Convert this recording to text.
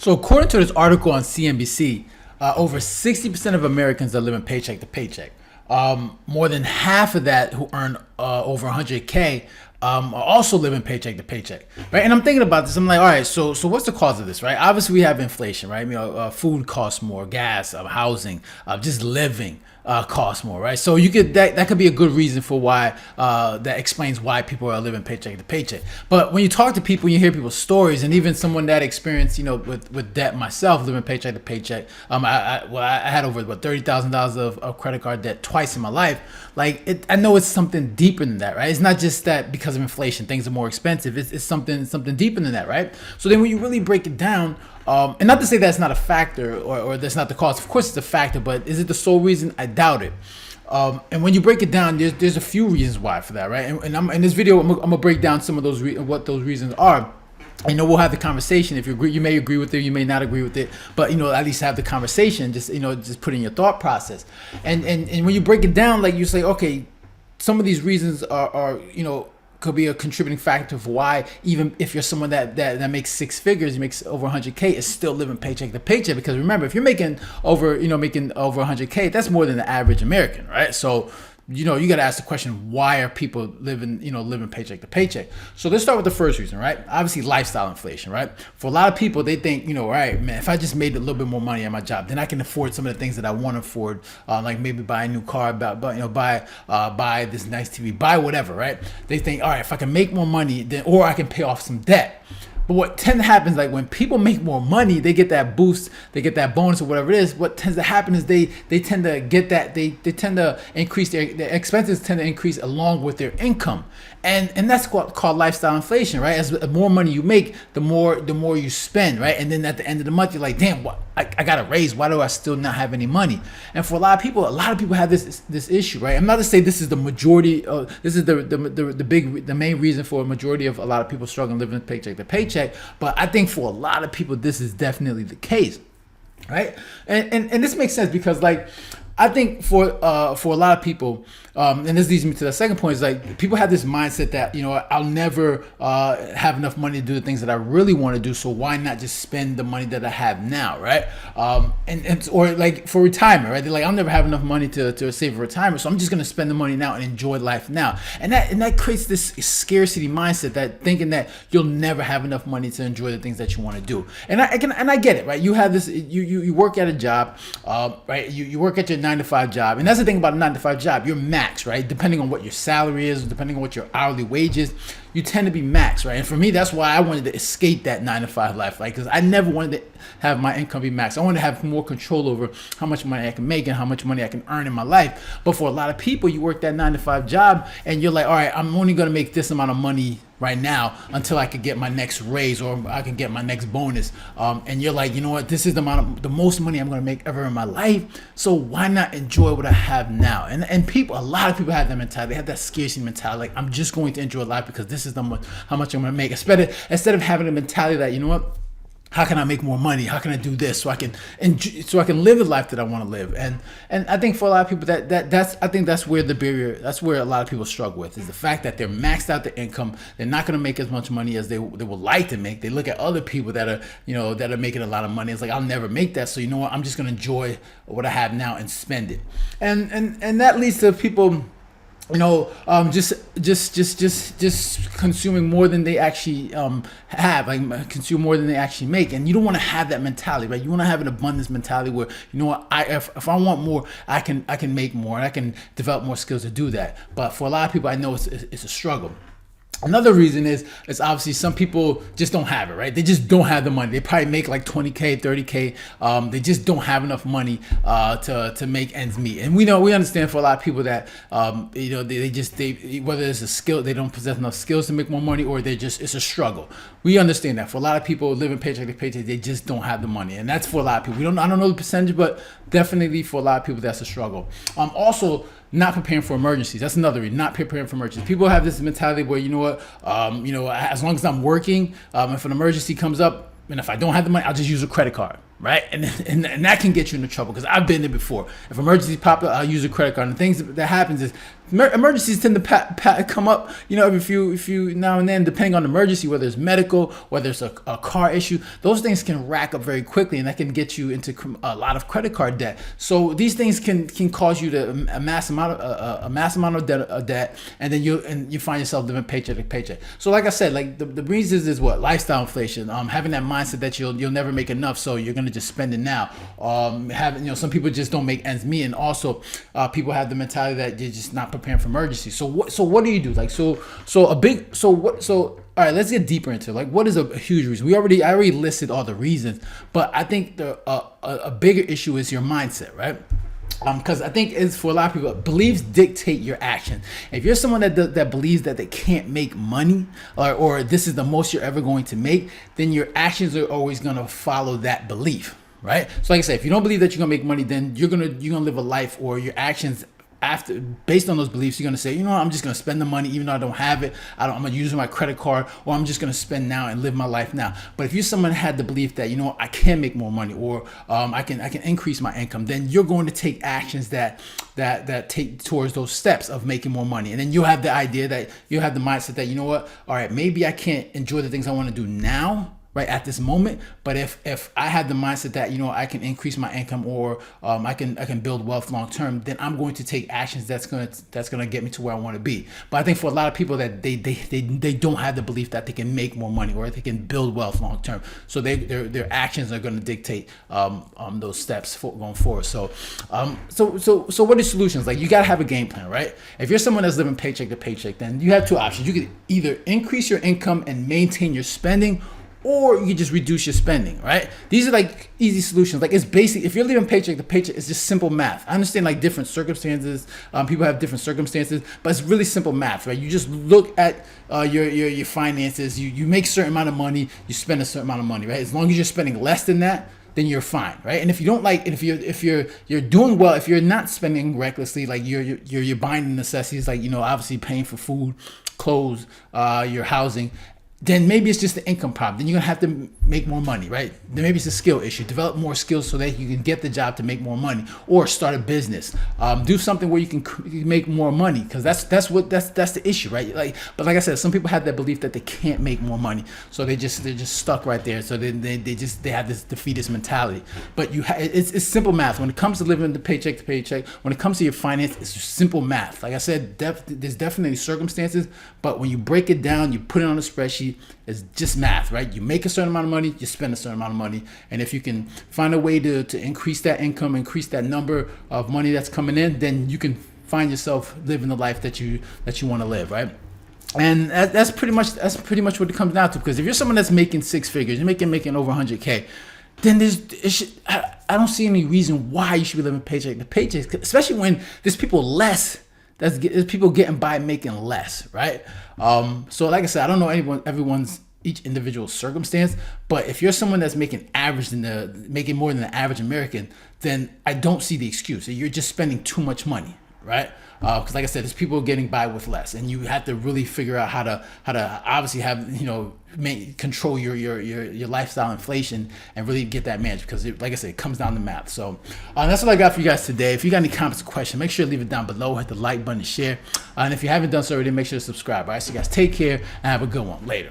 So according to this article on CNBC, over 60% of Americans are living paycheck to paycheck. More than half of that who earn over 100K are also living paycheck to paycheck, right? And I'm thinking about this. I'm like, all right, so what's the cause of this, right? Obviously, we have inflation, right? Food costs more, gas, housing, just living costs more, right? So you could that could be a good reason for why that explains why people are living paycheck to paycheck. But when you talk to people, you hear people's stories, and even someone that experienced, with debt myself, living paycheck to paycheck. I had over $30,000 of credit card debt twice in my life. I know it's something deeper than that, right? It's not just that because of inflation things are more expensive. It's something deeper than that, right? So then when you really break it down. And not to say that's not a factor or that's not the cause. Of course, it's a factor, but is it the sole reason? I doubt it. And when you break it down, there's a few reasons why for that, right? And I'm, in this video, I'm gonna break down some of those what those reasons are. We'll have the conversation. If you agree, you may agree with it, you may not agree with it, but at least have the conversation. Just put in your thought process. And when you break it down, you say, okay, some of these reasons are could be a contributing factor for why, even if you're someone that makes six figures, makes over 100K, is still living paycheck to paycheck. Because remember, if you're making over 100K, that's more than the average American, right? So you got to ask the question, why are people living paycheck to paycheck? So let's start with the first reason, right? Obviously, lifestyle inflation, right? For a lot of people, they think, all right, man, if I just made a little bit more money at my job, then I can afford some of the things that I want to afford, like maybe buy a new car, buy this nice TV, buy whatever, right? They think, all right, if I can make more money, then, or I can pay off some debt. But what tends to happen is when people make more money, they get that boost, they get that bonus or whatever it is. What tends to happen is they tend to get that, they tend to increase their expenses tend to increase along with their income. And that's called lifestyle inflation, right? As the more money you make, the more you spend, right? And then at the end of the month, you're like, damn, what? I got a raise. Why do I still not have any money? And for a lot of people have this issue, right? I'm not to say this is the majority. This is the main reason for a majority of a lot of people struggling living paycheck to paycheck. But I think for a lot of people, this is definitely the case, right? And this makes sense because I think for a lot of people, and this leads me to the second point, is people have this mindset that, I'll never have enough money to do the things that I really want to do, so why not just spend the money that I have now, right? Or for retirement, right? They're like, I'll never have enough money to save for retirement, so I'm just going to spend the money now and enjoy life now. And that creates this scarcity mindset, that thinking that you'll never have enough money to enjoy the things that you want to do. And I get it, right? You have this, you work at a job, right? You work at your 9-to-5 job, and that's the thing about a 9-to-5 job. You're max, right? Depending on what your salary is, depending on what your hourly wage is, you tend to be max, right? And for me, that's why I wanted to escape that 9-to-5 life, because I never wanted to have my income be max. I wanted to have more control over how much money I can make and how much money I can earn in my life. But for a lot of people, you work that 9-to-5 job, and you're like, all right, I'm only going to make this amount of money right now until I could get my next raise or I can get my next bonus. And you're like, you know what? This is the most money I'm going to make ever in my life. So why not enjoy what I have now? And a lot of people have that mentality. They have that scarcity mentality. I'm just going to enjoy life because this is how much I'm going to make. Instead of having a mentality that, you know what? How can I make more money? How can I do this so I can live the life that I want to live? And I think for a lot of people that's where the barrier, that's where a lot of people struggle with, is the fact that they're maxed out their income. They're not going to make as much money as they would like to make. They look at other people that are making a lot of money. It's like, I'll never make that. So you know what? I'm just going to enjoy what I have now and spend it. And that leads to people just consuming more than they actually have, consume more than they actually make. And you don't want to have that mentality, right? You want to have an abundance mentality where, you know what, if I want more, I can make more, and I can develop more skills to do that. But for a lot of people, I know it's a struggle. Another reason is obviously some people just don't have it, right? They just don't have the money. They probably make like 20K, 30K. They just don't have enough money to make ends meet. And we understand for a lot of people that they whether it's a skill, they don't possess enough skills to make more money, or it's a struggle. We understand that for a lot of people living paycheck to paycheck, they just don't have the money, and that's for a lot of people. I don't know the percentage, but definitely for a lot of people, that's a struggle. Also, not preparing for emergencies. That's another reason. Not preparing for emergencies. People have this mentality where, you know what, as long as I'm working, if an emergency comes up, and if I don't have the money, I'll just use a credit card, right? And that can get you into trouble, because I've been there before. If emergencies pop up, I'll use a credit card. And the things that happens is Emergencies tend to come up, every few now and then, depending on the emergency, whether it's medical, whether it's a car issue. Those things can rack up very quickly, and that can get you into a lot of credit card debt. So these things can cause you to amass a mass amount of debt, and then you find yourself living paycheck to paycheck. So like I said, like the reasons is what? Lifestyle inflation, having that mindset that you'll never make enough, so you're gonna just spend it now. Having, some people just don't make ends meet, and also people have the mentality that you're just not preparing for emergencies. So what do you do? Like so all right, let's get deeper into it. Like, what is a huge reason? I already listed all the reasons, but I think a bigger issue is your mindset, right? Because I think it's for a lot of people, beliefs dictate your action. If you're someone that believes that they can't make money, or this is the most you're ever going to make, then your actions are always going to follow that belief, right? So like I said, if you don't believe that you're gonna make money, then you're gonna live a life, or your actions based on those beliefs, you're gonna say, I'm just gonna spend the money even though I don't have it. I'm gonna use my credit card, or I'm just gonna spend now and live my life now. But if you're someone had the belief that I can make more money, or I can increase my income, then you're going to take actions that take towards those steps of making more money. And then you have the idea that you have the mindset that all right, maybe I can't enjoy the things I want to do now, right at this moment, but if I have the mindset that I can increase my income, or I can build wealth long term, then I'm going to take actions that's gonna get me to where I want to be. But I think for a lot of people that they don't have the belief that they can make more money, or they can build wealth long term, so their actions are going to dictate those steps going forward. So what are solutions? Like, you got to have a game plan, right? If you're someone that's living paycheck to paycheck, then you have two options. You could either increase your income and maintain your spending, or you can just reduce your spending, right? These are like easy solutions. Like, it's basic. If you're living paycheck to paycheck, it's just simple math. I understand like different circumstances. People have different circumstances, but it's really simple math, right? You just look at your finances. You make a certain amount of money. You spend a certain amount of money, right? As long as you're spending less than that, then you're fine, right? And if you don't if you're doing well, if you're not spending recklessly, like you're buying the necessities, like obviously paying for food, clothes, your housing, then maybe it's just the income problem. Then you're gonna have to make more money, right? Then maybe it's a skill issue. Develop more skills so that you can get the job to make more money, or start a business. Do something where you can make more money, because that's the issue, right? But like I said, some people have that belief that they can't make more money, so they're just stuck right there. So they have this defeatist mentality. But it's simple math when it comes to living the paycheck to paycheck. When it comes to your finance, it's just simple math. Like I said, there's definitely circumstances, but when you break it down, you put it on a spreadsheet. It's just math, right? You make a certain amount of money, you spend a certain amount of money. And if you can find a way to increase that income, increase that number of money that's coming in, then you can find yourself living the life that you want to live, right? And that's pretty much what it comes down to. Because if you're someone that's making six figures, you're making over 100K, then I don't see any reason why you should be living paycheck to paycheck, especially when there's people there's people getting by making less, right? So like I said, I don't know everyone's each individual circumstance, but if you're someone that's making more than the average American, then I don't see the excuse. You're just spending too much money, right? Because like I said, there's people getting by with less, and you have to really figure out how to obviously have control your lifestyle inflation and really get that managed. Because like I said, it comes down to math. So that's what I got for you guys today. If you got any comments or questions, make sure to leave it down below. Hit the like button and share. And if you haven't done so already, make sure to subscribe. All right, so you guys take care and have a good one. Later.